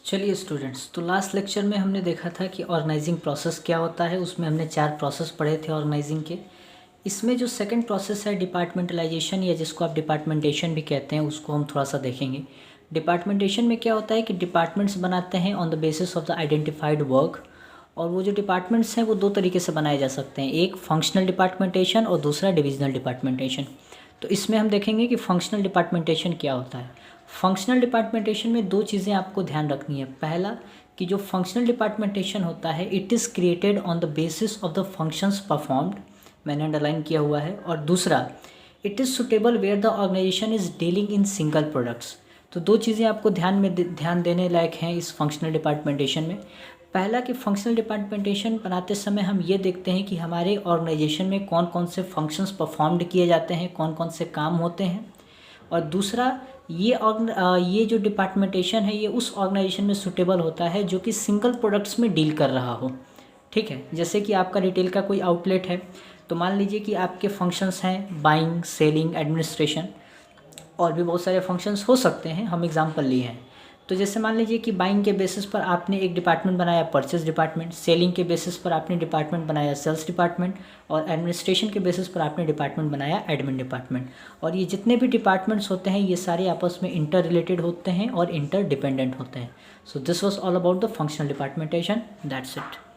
चलिए स्टूडेंट्स, तो last lecture में हमने देखा था कि ऑर्गेनाइजिंग प्रोसेस क्या होता है। उसमें हमने 4 प्रोसेस पढ़े थे ऑर्गेनाइजिंग के। इसमें जो सेकंड प्रोसेस है डिपार्टमेंटलाइजेशन, या जिसको आप डिपार्टमेंटेशन भी कहते हैं, उसको हम थोड़ा सा देखेंगे। डिपार्टमेंटेशन में क्या होता है कि डिपार्टमेंट्स बनाते हैं on the basis of the identified work. और वो जो डिपार्टमेंट्स हैं वो 2 तरीके से बनाए जा सकते हैं, एक फंक्शनल डिपार्टमेंटेशन और दूसरा डिविजनल डिपार्टमेंटेशन। तो इसमें हम देखेंगे कि फंक्शनल डिपार्टमेंटेशन क्या होता है। फंक्शनल डिपार्टमेंटेशन में 2 चीज़ें आपको ध्यान रखनी है। पहला कि जो फंक्शनल डिपार्टमेंटेशन होता है it is created on the basis of the functions performed, मैंने अंडरलाइन किया हुआ है। और दूसरा, it is suitable where the organisation is dealing in single products. तो 2 चीज़ें आपको ध्यान देने लायक हैं इस फंक्शनल डिपार्टमेंटेशन में। पहला कि फंक्शनल डिपार्टमेंटेशन बनाते समय हम ये देखते हैं कि हमारे ऑर्गेनाइजेशन में कौन कौन से फंक्शंस परफॉर्म्ड किए जाते हैं, कौन कौन से काम होते हैं। और दूसरा, ये जो डिपार्टमेंटेशन है ये उस ऑर्गेनाइजेशन में सूटेबल होता है जो कि सिंगल प्रोडक्ट्स में डील कर रहा हो। ठीक है, जैसे कि आपका रिटेल का कोई आउटलेट है, तो मान लीजिए कि आपके फंक्शंस हैं बाइंग, सेलिंग, एडमिनिस्ट्रेशन, और भी बहुत सारे फंक्शंस हो सकते हैं, हम एग्जांपल लिए हैं। तो जैसे मान लीजिए कि बाइंग के बेसिस पर आपने एक डिपार्टमेंट बनाया परचेस डिपार्टमेंट, सेलिंग के बेसिस पर आपने डिपार्टमेंट बनाया सेल्स डिपार्टमेंट, और एडमिनिस्ट्रेशन के बेसिस पर आपने डिपार्टमेंट बनाया एडमिन डिपार्टमेंट। और ये जितने भी डिपार्टमेंट्स होते हैं ये सारे आपस में इंटर रिलेटेड होते हैं और इंटर डिपेंडेंट होते हैं। So this was all about the functional departmentation, that's it.